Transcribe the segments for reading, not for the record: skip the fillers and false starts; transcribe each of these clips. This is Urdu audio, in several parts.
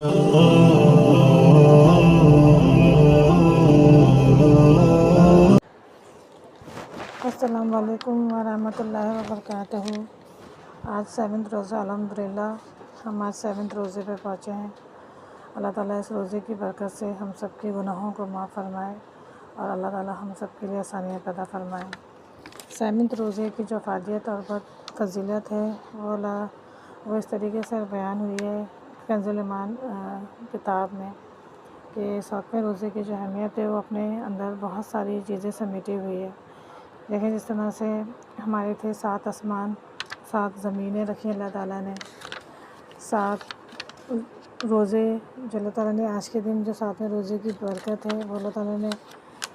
السلام علیکم ورحمۃ اللہ وبرکاتہ۔ آج 7 روزہ الحمدللہ ہم آج 7 روزے پہ پہنچے ہیں۔ اللہ تعالیٰ اس روزے کی برکت سے ہم سب کے گناہوں کو معاف فرمائے اور اللہ تعالیٰ ہم سب کے لیے آسانیاں پیدا فرمائے۔ 7 روزے کی جو افادیت اور بہت فضیلت ہے وہ اس طریقے سے بیان ہوئی ہے کنز ایمان کتاب میں کہ 7ویں روزے کی جو اہمیت ہے وہ اپنے اندر بہت ساری چیزیں سمیٹی ہوئی ہے۔ دیکھیں جس طرح سے ہمارے تھے 7 آسمان، 7 زمینیں رکھی اللہ تعالیٰ نے، 7 روزے جو اللہ تعالیٰ نے آج کے دن جو 7ویں روزے کی برکت ہے وہ اللہ تعالیٰ نے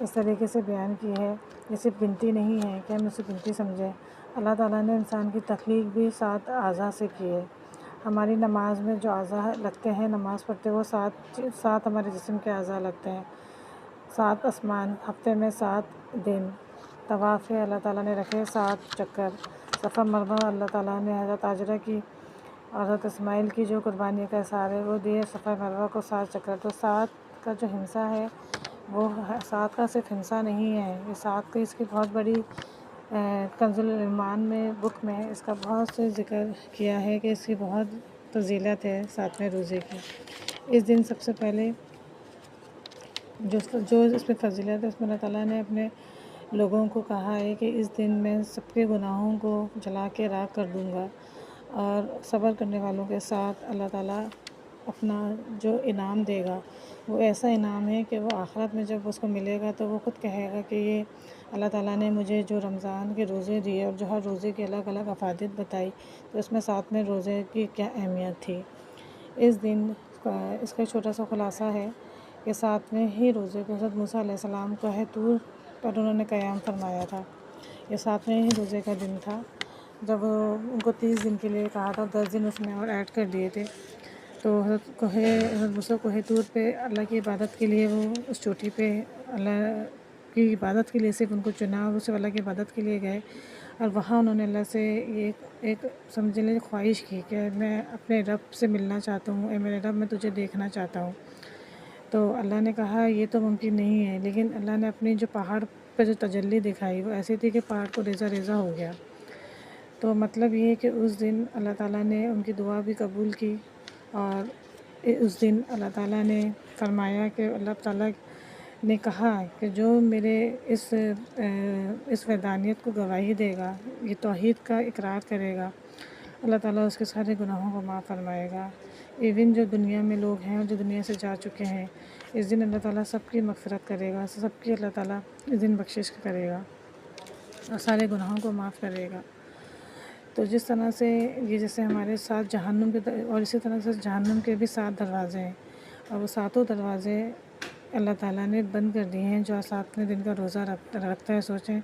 اس طریقے سے بیان کی ہے۔ یہ صرف گنتی نہیں ہے کہ ہم اسے گنتی سمجھیں، اللہ تعالیٰ نے انسان کی تخلیق بھی 7 اعضاء سے کی ہے۔ ہماری نماز میں جو اعضاء لگتے ہیں، نماز پڑھتے وہ 7 ہمارے جسم کے اعضاء لگتے ہیں۔ 7 آسمان، ہفتے میں 7 دن، طواف اللہ تعالیٰ نے رکھے 7 چکر، صفا مروہ اللہ تعالیٰ نے حضرت ہاجرہ کی اور حضرت اسماعیل کی جو قربانی کا اظہار ہے وہ دیے صفا مروہ کو 7 چکر۔ تو 7 کا جو ہندسہ ہے وہ 7 کا صرف ہندسہ نہیں ہے، یہ 7 کی اس کی بہت بڑی کنز ایمان میں بک میں اس کا بہت سے ذکر کیا ہے کہ اس کی بہت فضیلت ہے 7ویں روزے کی۔ اس دن سب سے پہلے جو اس میں فضیلت ہے اس میں اللہ تعالیٰ نے اپنے لوگوں کو کہا ہے کہ اس دن میں سب کے گناہوں کو جلا کے راکھ کر دوں گا، اور صبر کرنے والوں کے ساتھ اللہ تعالیٰ اپنا جو انعام دے گا وہ ایسا انعام ہے کہ وہ آخرت میں جب اس کو ملے گا تو وہ خود کہے گا کہ یہ اللہ تعالیٰ نے مجھے جو رمضان کے روزے دیے اور جو ہر روزے کی الگ الگ افادیت بتائی تو اس میں 7ویں روزے کی کیا اہمیت تھی۔ اس دن اس کا چھوٹا سا خلاصہ ہے کہ 7ویں ہی روزے کو حضرت موسیٰ علیہ السلام کو طور پر انہوں نے قیام فرمایا تھا۔ یہ 7ویں ہی روزے کا دن تھا جب ان کو 30 دن کے لیے کہا تھا، 10 دن اس میں اور ایڈ کر دیے تھے۔ تو حضرت موسیٰ کوہ طور پہ اللہ کی عبادت کے لیے وہ اس چوٹی پہ اللہ کی عبادت کے لیے صرف ان کو چنا اور وہ صرف اللہ کی عبادت کے لیے گئے، اور وہاں انہوں نے اللہ سے یہ ایک سمجھ لیں خواہش کی کہ میں اپنے رب سے ملنا چاہتا ہوں، اے میرے رب میں تجھے دیکھنا چاہتا ہوں۔ تو اللہ نے کہا یہ تو ممکن نہیں ہے، لیکن اللہ نے اپنی جو پہاڑ پہ جو تجلی دکھائی وہ ایسی تھی کہ پہاڑ کو ریزہ ریزہ ہو گیا۔ تو مطلب یہ ہے کہ اس دن اللہ تعالیٰ نے ان کی دعا بھی قبول کی، اور اس دن اللہ تعالیٰ نے فرمایا کہ اللہ تعالیٰ نے کہا کہ جو میرے اس وحدانیت کو گواہی دے گا، یہ توحید کا اقرار کرے گا، اللہ تعالیٰ اس کے سارے گناہوں کو معاف فرمائے گا۔ ایون جو دنیا میں لوگ ہیں اور جو دنیا سے جا چکے ہیں، اس دن اللہ تعالیٰ سب کی مغفرت کرے گا، سب کی اللہ تعالیٰ اس دن بخشش کرے گا اور سارے گناہوں کو معاف کرے گا۔ تو جس طرح سے یہ جیسے ہمارے 7 جہنم کے اور اسی طرح سے جہنم کے بھی 7 دروازے ہیں، اور وہ 7 دروازے اللہ تعالیٰ نے بند کر دیے ہیں۔ جو 7ویں دن کا روزہ رکھتا ہے، سوچیں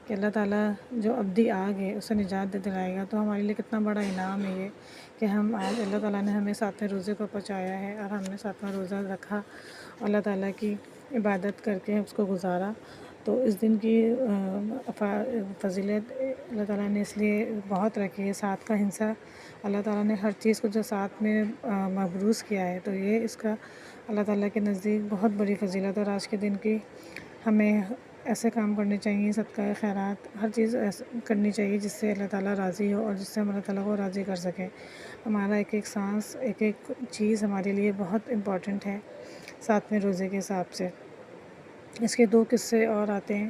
کہ اللہ تعالیٰ جو ابدی آگ ہے اسے نجات دلائے گا، تو ہمارے لیے کتنا بڑا انعام ہے یہ کہ ہم آج اللہ تعالیٰ نے ہمیں 7ویں روزے کو پہنچایا ہے اور ہم نے 7واں روزہ رکھا، اللہ تعالیٰ کی عبادت کر کے اس کو گزارا۔ تو اس دن کی فضیلت اللہ تعالیٰ نے اس لیے بہت رکھی ہے۔ 7 کا ہندسہ اللہ تعالیٰ نے ہر چیز کو جو 7 میں مبروز کیا ہے، تو یہ اس کا اللہ تعالیٰ کے نزدیک بہت بڑی فضیلت ہے۔ اور آج کے دن کی ہمیں ایسے کام کرنے چاہیے، صدقہ خیرات ہر چیز کرنی چاہیے جس سے اللہ تعالیٰ راضی ہو اور جس سے ہم اللہ تعالیٰ کو راضی کر سکیں۔ ہمارا ایک ایک سانس، ایک ایک چیز ہمارے لیے بہت امپورٹنٹ ہے 7ویں روزے کے حساب سے۔ اس کے 2 قصے اور آتے ہیں،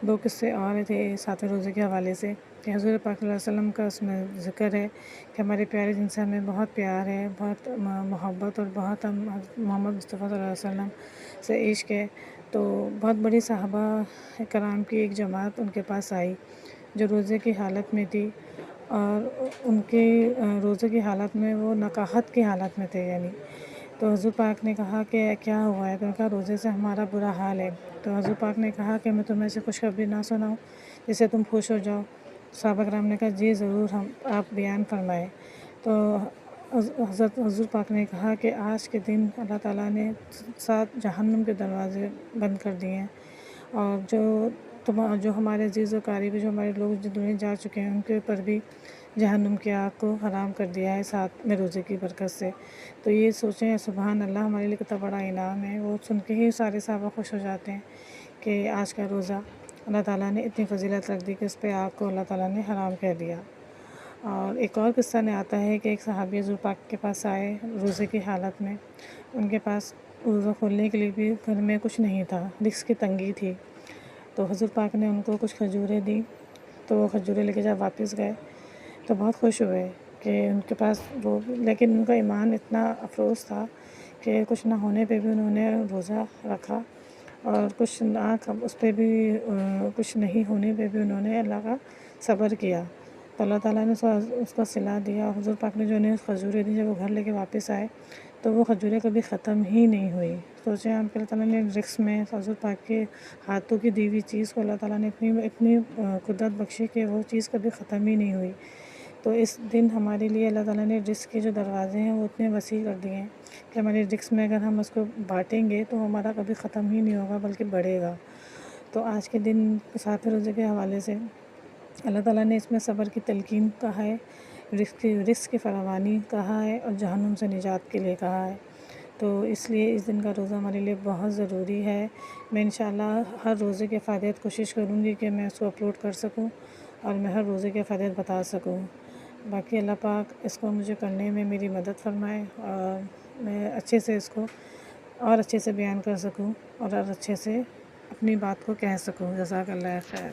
2 قصے اور تھے 7ویں روزے کے حوالے سے کہ حضور پاک صلی اللہ علیہ وسلم کا اس میں ذکر ہے کہ ہمارے پیارے جن سے ہمیں بہت پیار ہے، بہت محبت اور بہت ہم محمد مصطفیٰ صلی اللہ علیہ وسلم سے عشق ہے، تو بہت بڑی صحابہ کرام کی ایک جماعت ان کے پاس آئی جو روزے کی حالت میں تھی، اور ان کے روزے کی حالت میں وہ نقاہت کی حالت میں تھے یعنی۔ تو حضور پاک نے کہا کہ کیا ہوا ہے؟ تو انہوں نے کہا روزے سے ہمارا برا حال ہے۔ تو حضور پاک نے کہا کہ میں تمہیں سے خوشخبری نہ سناؤں جس سے تم خوش ہو جاؤ؟ صحابہ کرام نے کہا جی ضرور، آپ بیان فرمائیں۔ تو حضور پاک نے کہا کہ آج کے دن اللہ تعالیٰ نے 7 جہنم کے دروازے بند کر دیے ہیں، اور جو ہمارے عزیز و قریبی جو ہمارے لوگ جو دنیا جا چکے ہیں ان کے اوپر بھی جہنم کی آگ کو حرام کر دیا ہے 7 میں روزے کی برکت سے۔ تو یہ سوچیں سبحان اللہ، ہمارے لیے کتنا بڑا انعام ہے۔ وہ سن کے ہی سارے صحابہ خوش ہو جاتے ہیں کہ آج کا روزہ اللہ تعالیٰ نے اتنی فضیلت رکھ دی کہ اس پہ آگ کو اللہ تعالیٰ نے حرام کر دیا۔ اور ایک اور قصہ میں آتا ہے کہ ایک صحابی حضور پاک کے پاس آئے روزے کی حالت میں، ان کے پاس روزہ کھولنے کے لیے بھی گھر میں کچھ نہیں تھا، رزق کی تنگی تھی۔ تو حضور پاک نے ان کو کچھ کھجوریں دیں، تو وہ کھجوریں لے کے جب واپس گئے تو بہت خوش ہوئے کہ ان کے پاس وہ، لیکن ان کا ایمان اتنا افروز تھا کہ کچھ نہ ہونے پہ بھی انہوں نے روزہ رکھا، اور کچھ نہ اس پہ بھی کچھ نہیں ہونے پہ بھی انہوں نے اللہ کا صبر کیا۔ تو اللہ تعالیٰ نے اس کو صلہ دیا، اور حضور پاک نے جو انہیں کھجوریں دی، جب وہ گھر لے کے واپس آئے تو وہ کھجوریں کبھی ختم ہی نہیں ہوئی۔ سوچیں آپ کہ اللہ تعالیٰ نے رزق میں حضور پاک کے ہاتھوں کی دی ہوئی چیز کو اللہ تعالیٰ نے اتنی قدرت بخشی کہ وہ چیز کبھی ختم ہی نہیں ہوئی۔ تو اس دن ہمارے لیے اللہ تعالیٰ نے رزق کے جو دروازے ہیں وہ اتنے وسیع کر دیے ہیں کہ ہمارے رزق میں اگر ہم اس کو بانٹیں گے تو ہمارا کبھی ختم ہی نہیں ہوگا بلکہ بڑھے گا۔ تو آج کے دن 7 روزے کے حوالے سے اللہ تعالیٰ نے اس میں صبر کی تلقین کہا ہے، رزق کی فراوانی کہا ہے، اور جہنم سے نجات کے لیے کہا ہے۔ تو اس لیے اس دن کا روزہ ہمارے لیے بہت ضروری ہے۔ میں انشاءاللہ ہر روزے کے فائدات کوشش کروں گی کہ میں اس کو اپلوڈ کر سکوں اور میں ہر روزے کے فائدات بتا سکوں۔ باقی اللہ پاک اس کو مجھے کرنے میں میری مدد فرمائے، اور میں اچھے سے اس کو اور اچھے سے بیان کر سکوں اور اچھے سے اپنی بات کو کہہ سکوں۔ جزاک اللہ خیر۔